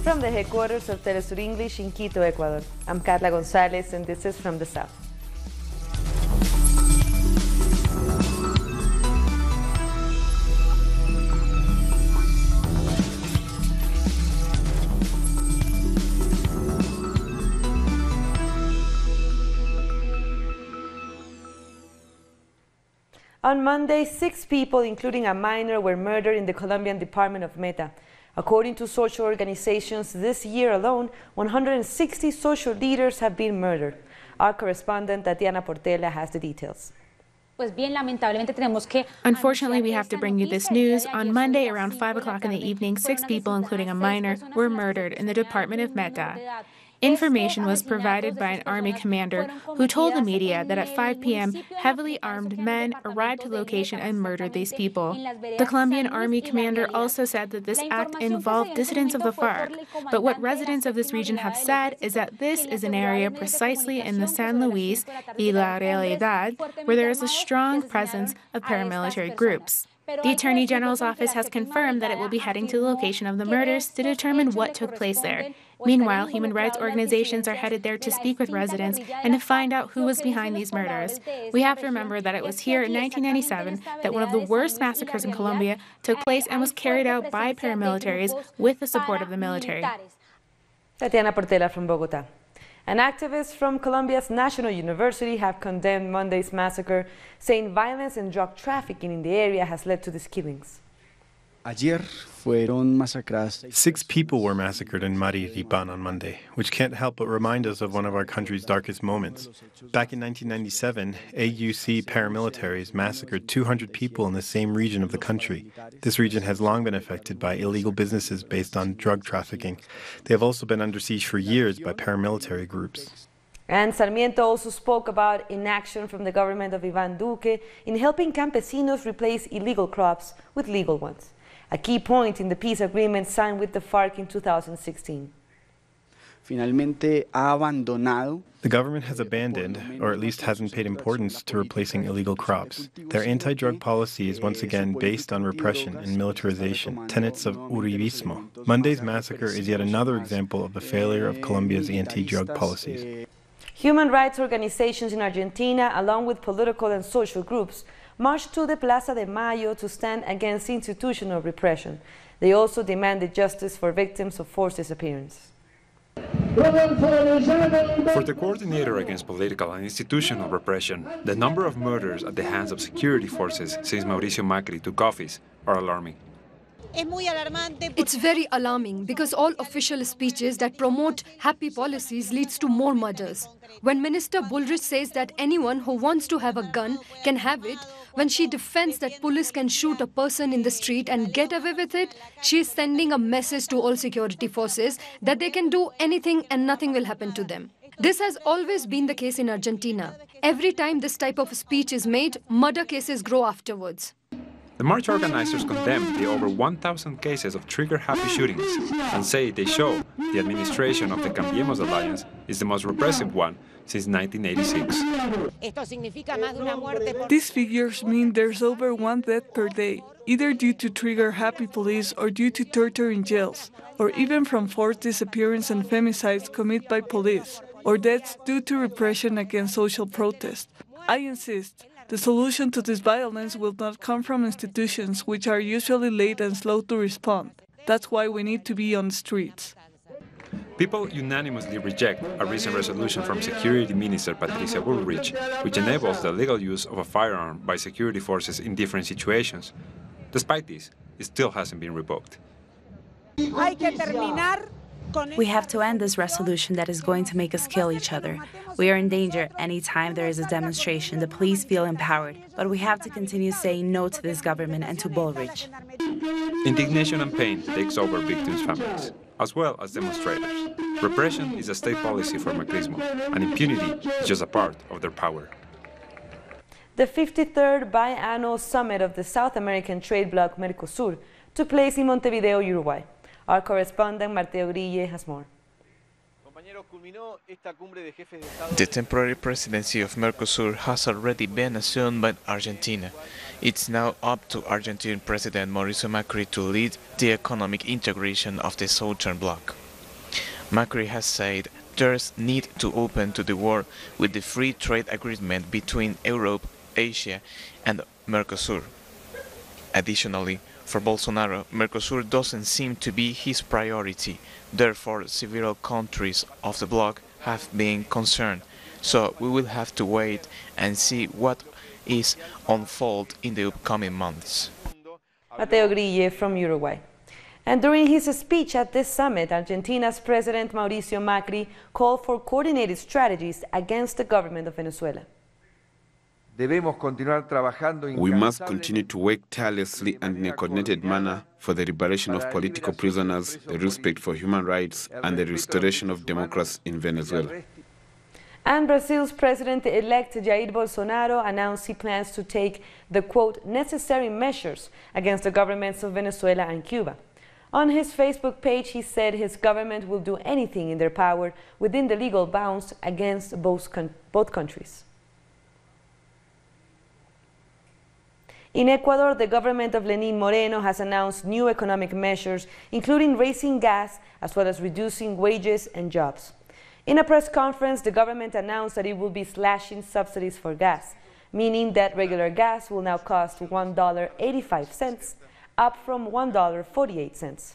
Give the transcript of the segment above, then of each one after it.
From the headquarters of Telesur English in Quito, Ecuador, I'm Carla Gonzalez, and this is From the South. On Monday, 6 people, including a minor, were murdered in the Colombian department of Meta. According to social organizations, this year alone, 160 social leaders have been murdered. Our correspondent, Tatiana Portela, has the details. Unfortunately, we have to bring you this news. On Monday, around 5 o'clock in the evening, 6 people, including a minor, were murdered in the department of Meta. Information was provided by an army commander who told the media that at 5 p.m., heavily armed men arrived to the location and murdered these people. The Colombian army commander also said that this act involved dissidents of the FARC, but what residents of this region have said is that this is an area precisely in the San Luis y La Realidad where there is a strong presence of paramilitary groups. The Attorney General's office has confirmed that it will be heading to the location of the murders to determine what took place there. Meanwhile, human rights organizations are headed there to speak with residents and to find out who was behind these murders. We have to remember that it was here in 1997 that one of the worst massacres in Colombia took place and was carried out by paramilitaries with the support of the military. Tatiana Portela from Bogotá. And activists from Colombia's National University have condemned Monday's massacre, saying violence and drug trafficking in the area has led to these killings. 6 people were massacred in Mariripan on Monday, which can't help but remind us of one of our country's darkest moments. Back in 1997, AUC paramilitaries massacred 200 people in the same region of the country. This region has long been affected by illegal businesses based on drug trafficking. They have also been under siege for years by paramilitary groups. And Sarmiento also spoke about inaction from the government of Iván Duque in helping campesinos replace illegal crops with legal ones, a key point in the peace agreement signed with the FARC in 2016. The government has abandoned, or at least hasn't paid importance to replacing illegal crops. Their anti-drug policy is once again based on repression and militarization, tenets of Uribismo. Monday's massacre is yet another example of the failure of Colombia's anti-drug policies. Human rights organizations in Argentina, along with political and social groups, marched to the Plaza de Mayo to stand against institutional repression. They also demanded justice for victims of forced disappearance. For the coordinator against political and institutional repression, the number of murders at the hands of security forces since Mauricio Macri took office are alarming. It's very alarming because all official speeches that promote happy policies leads to more murders. When Minister Bullrich says that anyone who wants to have a gun can have it, when she defends that police can shoot a person in the street and get away with it, she is sending a message to all security forces that they can do anything and nothing will happen to them. This has always been the case in Argentina. Every time this type of speech is made, murder cases grow afterwards. The march organizers condemned the over 1,000 cases of trigger-happy shootings and say they show the administration of the Cambiemos alliance is the most repressive one since 1986. These figures mean there's over 1 death per day, either due to trigger-happy police or due to torture in jails, or even from forced disappearance and femicides committed by police, or deaths due to repression against social protest. I insist, the solution to this violence will not come from institutions which are usually late and slow to respond. That's why we need to be on the streets. People unanimously reject a recent resolution from Security Minister Patricia Bullrich, which enables the legal use of a firearm by security forces in different situations. Despite this, it still hasn't been revoked. We have to end this resolution that is going to make us kill each other. We are in danger anytime there is a demonstration. The police feel empowered, but we have to continue saying no to this government and to Bullrich. Indignation and pain takes over victims' families, as well as demonstrators. Repression is a state policy for Macrismo, and impunity is just a part of their power. The 53rd biannual summit of the South American trade bloc Mercosur took place in Montevideo, Uruguay. Our correspondent Mateo Grille has more. The temporary presidency of Mercosur has already been assumed by Argentina. It's now up to Argentine President Mauricio Macri to lead the economic integration of the Southern Bloc. Macri has said there's need to open to the world with the free trade agreement between Europe, Asia and Mercosur. Additionally, for Bolsonaro, Mercosur doesn't seem to be his priority. Therefore, several countries of the bloc have been concerned. So we will have to wait and see what is unfold in the upcoming months. Mateo Grille from Uruguay. And during his speech at this summit, Argentina's President Mauricio Macri called for coordinated strategies against the government of Venezuela. We must continue to work tirelessly and in a coordinated manner for the liberation of political prisoners, the respect for human rights, and the restoration of democracy in Venezuela. And Brazil's President-elect Jair Bolsonaro announced he plans to take the, quote, necessary measures against the governments of Venezuela and Cuba. On his Facebook page, he said his government will do anything in their power within the legal bounds against both countries. In Ecuador, the government of Lenín Moreno has announced new economic measures, including raising gas as well as reducing wages and jobs. In a press conference, the government announced that it will be slashing subsidies for gas, meaning that regular gas will now cost $1.85, up from $1.48.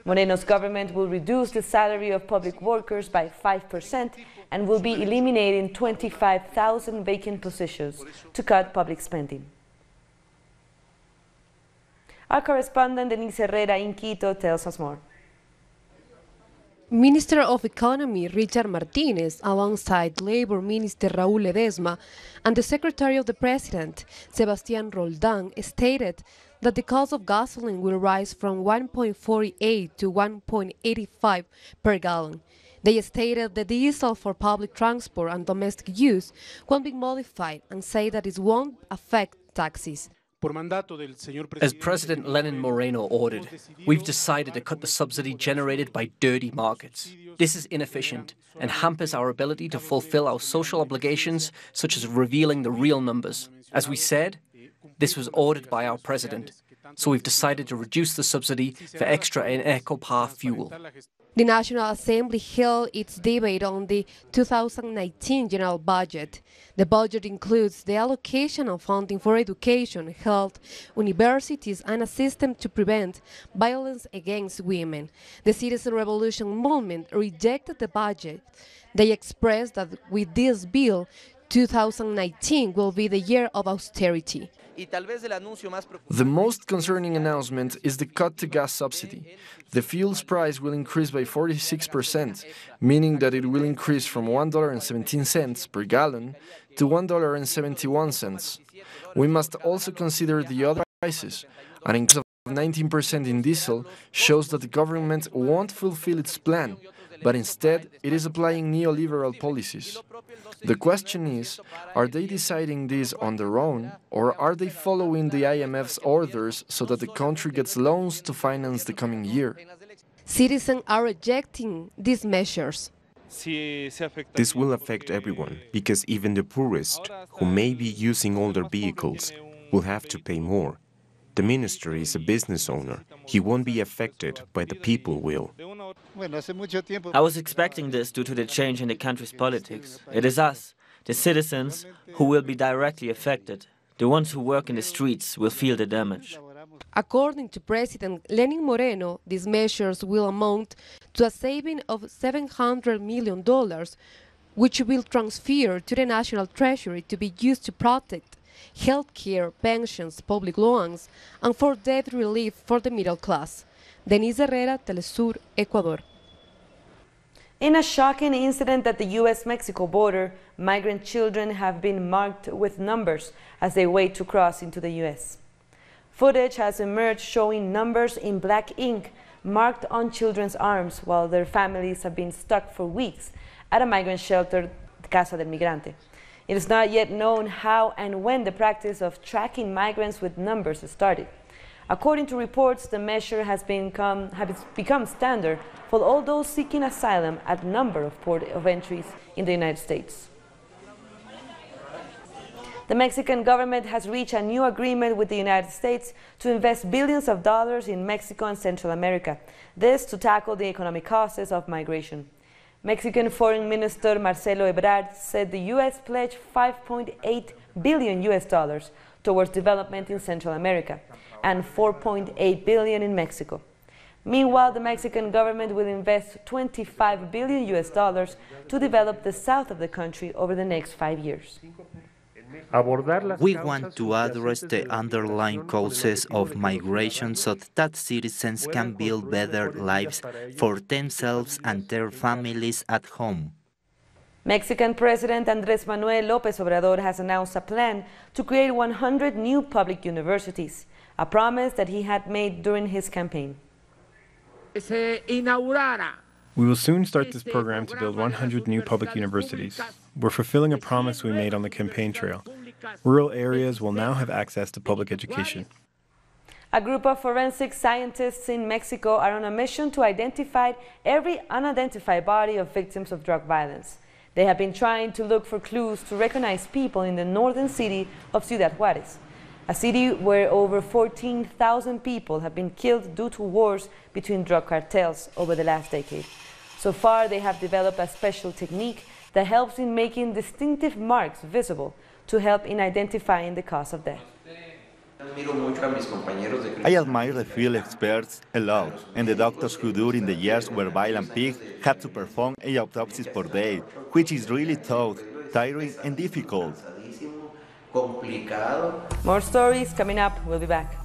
Moreno's government will reduce the salary of public workers by 5% and will be eliminating 25,000 vacant positions to cut public spending. Our correspondent Denise Herrera in Quito tells us more. Minister of Economy Richard Martinez, alongside Labor Minister Raúl Ledesma and the Secretary of the President, Sebastián Roldán, stated that the cost of gasoline will rise from 1.48 to 1.85 per gallon. They stated the diesel for public transport and domestic use won't be modified and say that it won't affect taxis. As President Lenin Moreno ordered, we've decided to cut the subsidy generated by dirty markets. This is inefficient and hampers our ability to fulfill our social obligations, such as revealing the real numbers. As we said, this was ordered by our president, so we've decided to reduce the subsidy for extra and eco-par fuel. The National Assembly held its debate on the 2019 general budget. The budget includes the allocation of funding for education, health, universities, and a system to prevent violence against women. The Citizen Revolution movement rejected the budget. They expressed that with this bill, 2019 will be the year of austerity. The most concerning announcement is the cut to gas subsidy. The fuel's price will increase by 46%, meaning that it will increase from $1.17 per gallon to $1.71. We must also consider the other prices. An increase of 19% in diesel shows that the government won't fulfill its plan, but instead it is applying neoliberal policies. The question is, are they deciding this on their own, or are they following the IMF's orders so that the country gets loans to finance the coming year? Citizens are rejecting these measures. This will affect everyone, because even the poorest, who may be using older vehicles, will have to pay more. The minister is a business owner. He won't be affected, but the people will. I was expecting this due to the change in the country's politics. It is us, the citizens, who will be directly affected. The ones who work in the streets will feel the damage. According to President Lenin Moreno, these measures will amount to a saving of $700 million, which will transfer to the National Treasury to be used to protect health care, pensions, public loans, and for debt relief for the middle class. Denise Herrera, Telesur, Ecuador. In a shocking incident at the U.S.-Mexico border, migrant children have been marked with numbers as they wait to cross into the U.S. Footage has emerged showing numbers in black ink marked on children's arms while their families have been stuck for weeks at a migrant shelter, Casa del Migrante. It is not yet known how and when the practice of tracking migrants with numbers started. According to reports, the measure has become standard for all those seeking asylum at a number of port of entries in the United States. The Mexican government has reached a new agreement with the United States to invest billions of dollars in Mexico and Central America, this to tackle the economic causes of migration. Mexican Foreign Minister Marcelo Ebrard said the U.S. pledged $5.8 billion towards development in Central America and $4.8 billion in Mexico. Meanwhile, the Mexican government will invest $25 billion to develop the south of the country over the next 5 years. We want to address the underlying causes of migration so that citizens can build better lives for themselves and their families at home. Mexican President Andres Manuel Lopez Obrador has announced a plan to create 100 new public universities, a promise that he had made during his campaign. We will soon start this program to build 100 new public universities. We're fulfilling a promise we made on the campaign trail. Rural areas will now have access to public education. A group of forensic scientists in Mexico are on a mission to identify every unidentified body of victims of drug violence. They have been trying to look for clues to recognize people in the northern city of Ciudad Juárez, a city where over 14,000 people have been killed due to wars between drug cartels over the last decade. So far, they have developed a special technique that helps in making distinctive marks visible to help in identifying the cause of death. I admire the field experts a lot, and the doctors who during the years were violent pigs had to perform 8 autopsies per day, which is really tough, tiring and difficult. More stories coming up. We'll be back.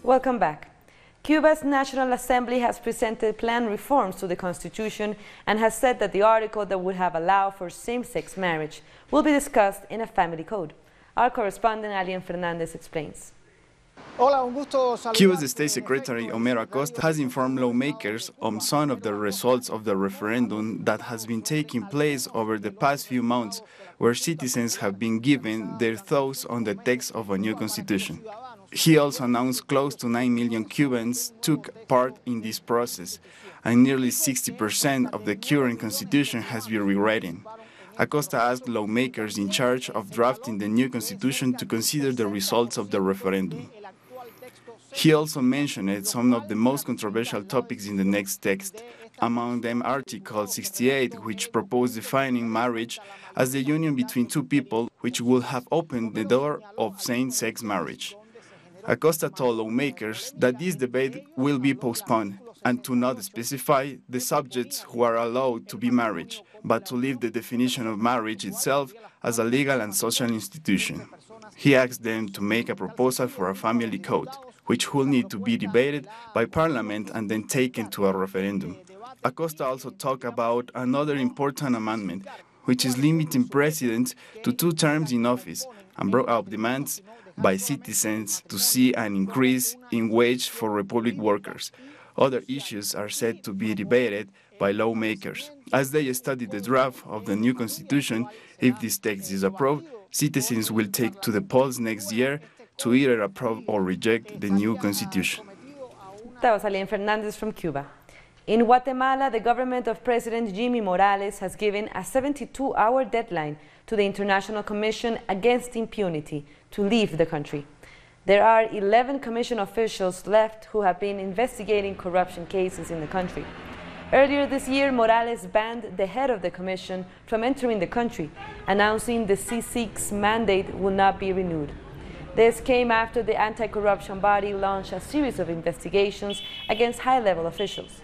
Welcome back. Cuba's National Assembly has presented planned reforms to the Constitution and has said that the article that would have allowed for same-sex marriage will be discussed in a family code. Our correspondent Alien Fernandez explains. Cuba's State Secretary Homero Acosta has informed lawmakers on some of the results of the referendum that has been taking place over the past few months, where citizens have been given their thoughts on the text of a new constitution. He also announced close to 9 million Cubans took part in this process, and nearly 60% of the current constitution has been rewritten. Acosta asked lawmakers in charge of drafting the new constitution to consider the results of the referendum. He also mentioned some of the most controversial topics in the next text, among them Article 68, which proposed defining marriage as the union between two people, which would have opened the door of same-sex marriage. Acosta told lawmakers that this debate will be postponed and to not specify the subjects who are allowed to be married, but to leave the definition of marriage itself as a legal and social institution. He asked them to make a proposal for a family code, which will need to be debated by Parliament and then taken to a referendum. Acosta also talked about another important amendment, which is limiting presidents to 2 terms in office, and brought up demands by citizens to see an increase in wage for Republic workers. Other issues are set to be debated by lawmakers. As they study the draft of the new constitution, if this text is approved, citizens will take to the polls next year to either approve or reject the new constitution. That was Alien Fernandez from Cuba. In Guatemala, the government of President Jimmy Morales has given a 72-hour deadline to the International Commission Against Impunity to leave the country. There are 11 commission officials left who have been investigating corruption cases in the country. Earlier this year, Morales banned the head of the commission from entering the country, announcing the CSIC's mandate will not be renewed. This came after the anti-corruption body launched a series of investigations against high-level officials.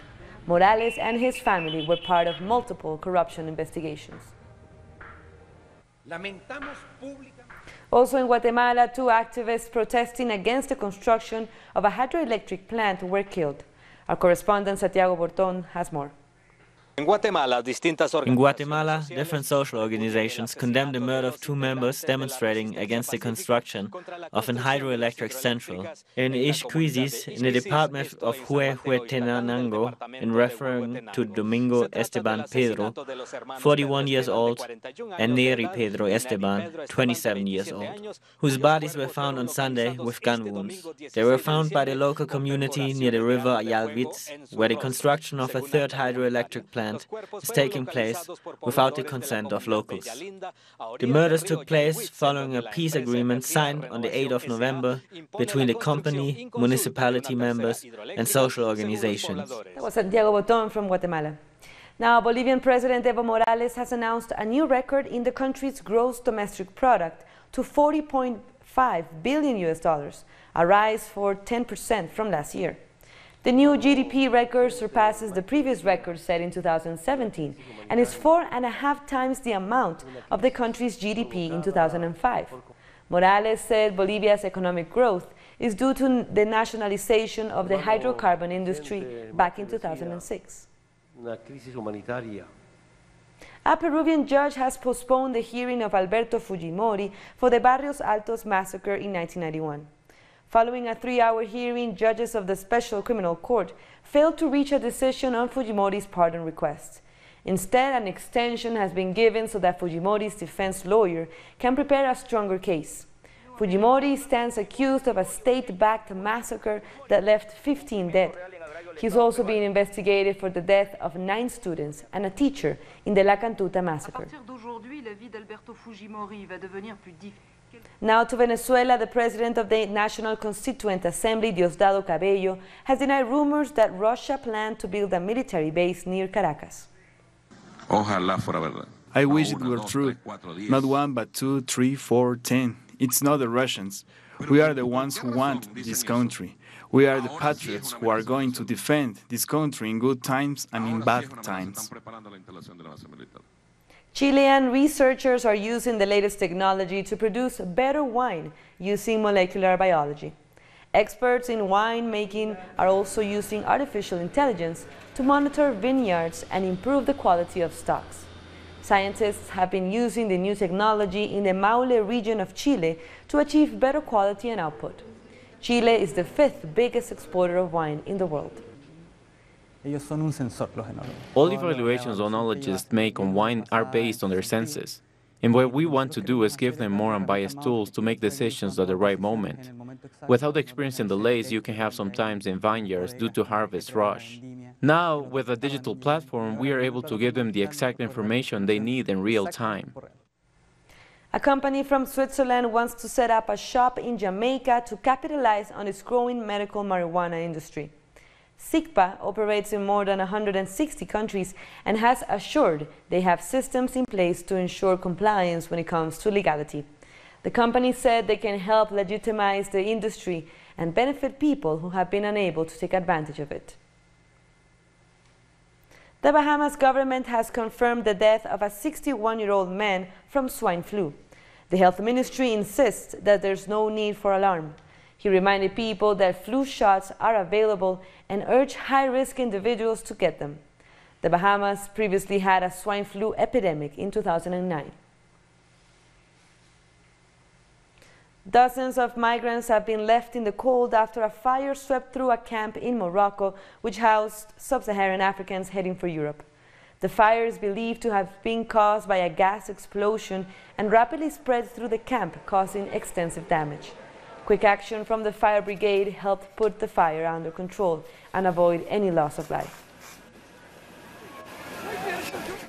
Morales and his family were part of multiple corruption investigations. Also in Guatemala, 2 activists protesting against the construction of a hydroelectric plant were killed. Our correspondent Santiago Bortón has more. In Guatemala, different social organizations condemned the murder of 2 members demonstrating against the construction of an hydroelectric central in Ixcuisis, in the department of Huehuetenango, in referring to Domingo Esteban Pedro, 41 years old, and Neri Pedro Esteban, 27 years old, whose bodies were found on Sunday with gun wounds. They were found by the local community near the river Ayalvitz, where the construction of a 3rd hydroelectric plant is taking place without the consent of locals. The murders took place following a peace agreement signed on the 8th of November between the company, municipality members, and social organizations. That was Santiago Bortón from Guatemala. Now, Bolivian President Evo Morales has announced a new record in the country's gross domestic product to $40.5 billion, a rise for 10% from last year. The new GDP record surpasses the previous record set in 2017 and is 4.5 times the amount of the country's GDP in 2005. Morales said Bolivia's economic growth is due to the nationalization of the hydrocarbon industry back in 2006. A Peruvian judge has postponed the hearing of Alberto Fujimori for the Barrios Altos massacre in 1991. Following a 3-hour hearing, judges of the Special Criminal Court failed to reach a decision on Fujimori's pardon request. Instead, an extension has been given so that Fujimori's defense lawyer can prepare a stronger case. Fujimori stands accused of a state-backed massacre that left 15 dead. He's also being investigated for the death of 9 students and a teacher in the La Cantuta massacre. Now to Venezuela, the president of the National Constituent Assembly, Diosdado Cabello, has denied rumors that Russia planned to build a military base near Caracas. I wish it were true. Not 1, but 2, 3, 4, 10. It's not the Russians. We are the ones who want this country. We are the patriots who are going to defend this country in good times and in bad times. Chilean researchers are using the latest technology to produce better wine using molecular biology. Experts in wine making are also using artificial intelligence to monitor vineyards and improve the quality of stocks. Scientists have been using the new technology in the Maule region of Chile to achieve better quality and output. Chile is the 5th biggest exporter of wine in the world. All the evaluations oenologists make on wine are based on their senses. And what we want to do is give them more unbiased tools to make decisions at the right moment. Without experiencing delays you can have sometimes in vineyards due to harvest rush. Now, with a digital platform, we are able to give them the exact information they need in real time. A company from Switzerland wants to set up a shop in Jamaica to capitalize on its growing medical marijuana industry. SIGPA operates in more than 160 countries and has assured they have systems in place to ensure compliance when it comes to legality. The company said they can help legitimize the industry and benefit people who have been unable to take advantage of it. The Bahamas government has confirmed the death of a 61-year-old man from swine flu. The health ministry insists that there's no need for alarm. He reminded people that flu shots are available and urged high-risk individuals to get them. The Bahamas previously had a swine flu epidemic in 2009. Dozens of migrants have been left in the cold after a fire swept through a camp in Morocco, which housed sub-Saharan Africans heading for Europe. The fire is believed to have been caused by a gas explosion and rapidly spread through the camp, causing extensive damage. Quick action from the fire brigade helped put the fire under control and avoid any loss of life.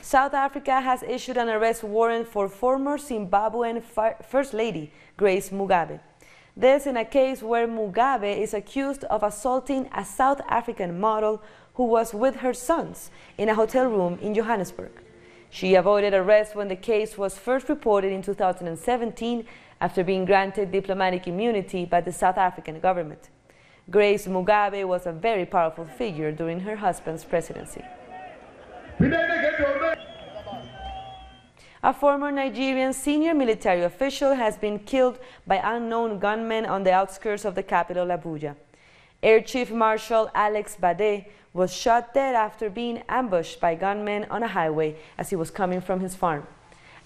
South Africa has issued an arrest warrant for former Zimbabwean First Lady Grace Mugabe. This in a case where Mugabe is accused of assaulting a South African model who was with her sons in a hotel room in Johannesburg. She avoided arrest when the case was first reported in 2017 after being granted diplomatic immunity by the South African government. Grace Mugabe was a very powerful figure during her husband's presidency. A former Nigerian senior military official has been killed by unknown gunmen on the outskirts of the capital, Abuja. Air Chief Marshal Alex Bade was shot dead after being ambushed by gunmen on a highway as he was coming from his farm.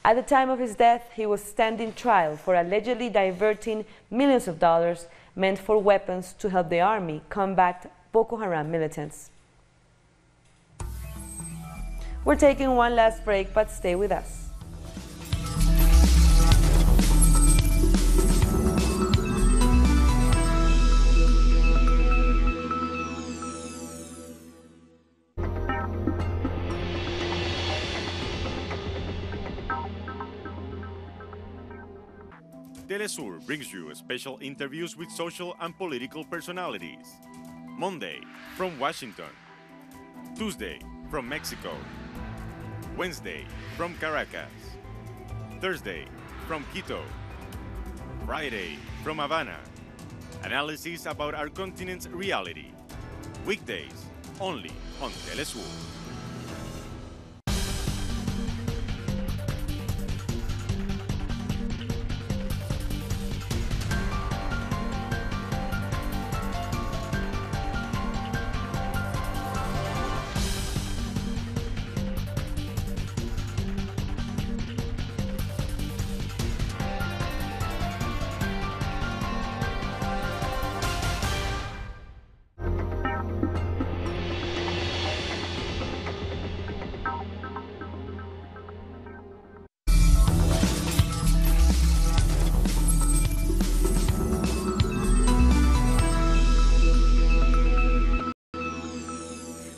At the time of his death, he was standing trial for allegedly diverting millions of dollars meant for weapons to help the army combat Boko Haram militants. We're taking one last break, but stay with us. Telesur brings you special interviews with social and political personalities. Monday, from Washington. Tuesday, from Mexico. Wednesday, from Caracas. Thursday, from Quito. Friday, from Havana. Analysis about our continent's reality. Weekdays, only on Telesur.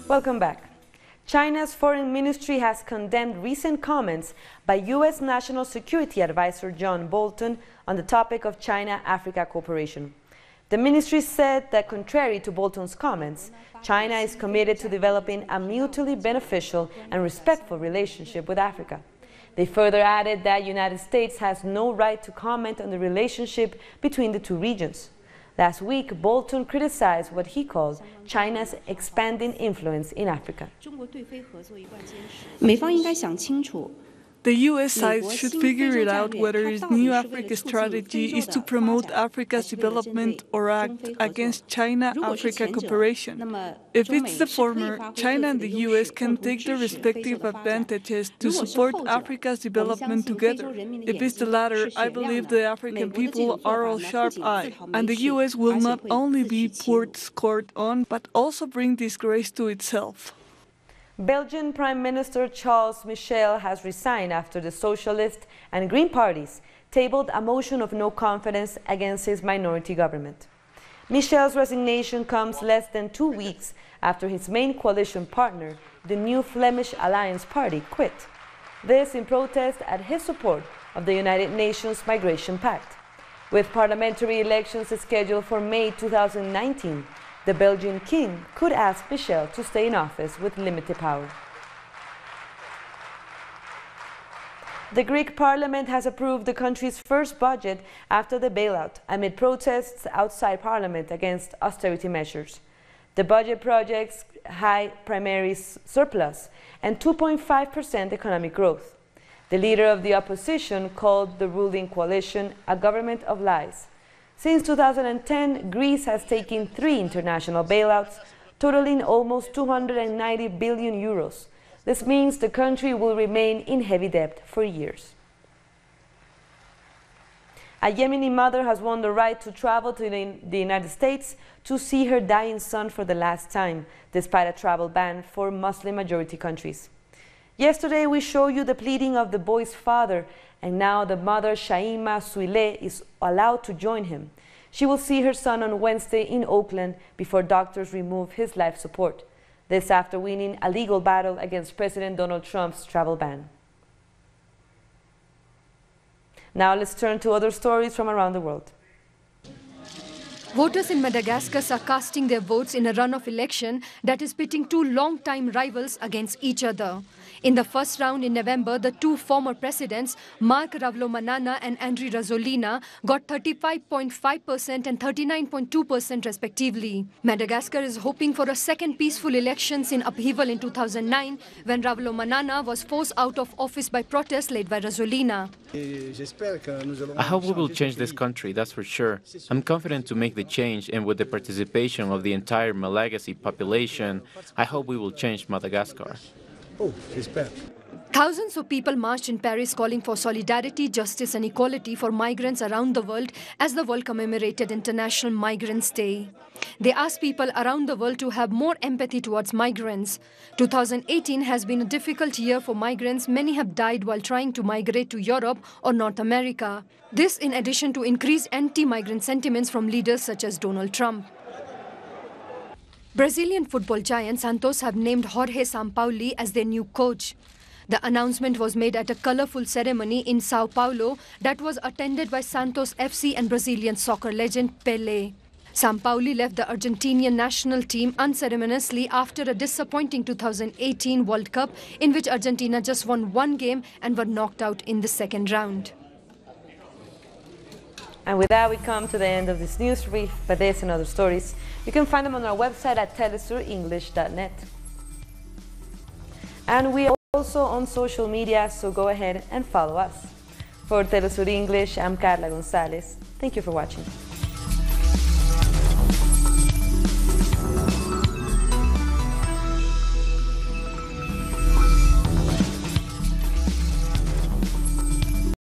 Welcome back. China's foreign ministry has condemned recent comments by U.S. National Security Advisor John Bolton on the topic of China-Africa cooperation. The ministry said that contrary to Bolton's comments, China is committed to developing a mutually beneficial and respectful relationship with Africa. They further added that the United States has no right to comment on the relationship between the two regions. Last week, Bolton criticized what he called China's expanding influence in Africa. The U.S. side should figure it out whether its new Africa strategy is to promote Africa's development or act against China-Africa cooperation. If it's the former, China and the U.S. can take their respective advantages to support Africa's development together. If it's the latter, I believe the African people are all sharp-eyed, and the U.S. will not only be poured scorn on, but also bring disgrace to itself. Belgian Prime Minister Charles Michel has resigned after the Socialist and Green parties tabled a motion of no confidence against his minority government. Michel's resignation comes less than 2 weeks after his main coalition partner, the New Flemish Alliance Party, quit. This in protest at his support of the United Nations Migration Pact. With parliamentary elections scheduled for May 2019, the Belgian king could ask Michel to stay in office with limited power. The Greek parliament has approved the country's first budget after the bailout, amid protests outside parliament against austerity measures. The budget projects high primary surplus and 2.5% economic growth. The leader of the opposition called the ruling coalition a government of lies. Since 2010, Greece has taken 3 international bailouts, totaling almost 290 billion euros. This means the country will remain in heavy debt for years. A Yemeni mother has won the right to travel to the United States to see her dying son for the last time, despite a travel ban for Muslim-majority countries. Yesterday, we showed you the pleading of the boy's father, and now the mother, Shaima Suile, is allowed to join him. She will see her son on Wednesday in Oakland before doctors remove his life support. This after winning a legal battle against President Donald Trump's travel ban. Now let's turn to other stories from around the world. Voters in Madagascar are casting their votes in a runoff election that is pitting two long-time rivals against each other. In the first round in November, the two former presidents, Marc Ravalomanana and Andry Rajoelina, got 35.5% and 39.2% respectively. Madagascar is hoping for a second peaceful elections in upheaval in 2009, when Ravalomanana was forced out of office by protests led by Rajoelina. I hope we will change this country, that's for sure. I'm confident to make the change, and with the participation of the entire Malagasy population, I hope we will change Madagascar. Thousands of people marched in Paris calling for solidarity, justice and equality for migrants around the world as the world commemorated International Migrants' Day. They asked people around the world to have more empathy towards migrants. 2018 has been a difficult year for migrants. Many have died while trying to migrate to Europe or North America. This in addition to increased anti-migrant sentiments from leaders such as Donald Trump. Brazilian football giant Santos have named Jorge Sampaoli as their new coach. The announcement was made at a colorful ceremony in Sao Paulo that was attended by Santos FC and Brazilian soccer legend Pelé. Sampaoli left the Argentinian national team unceremoniously after a disappointing 2018 World Cup in which Argentina just won one game and were knocked out in the second round. And with that, we come to the end of this news brief, but this and other stories, you can find them on our website at telesurenglish.net. And we are also on social media, so go ahead and follow us. For Telesur English, I'm Carla Gonzalez. Thank you for watching.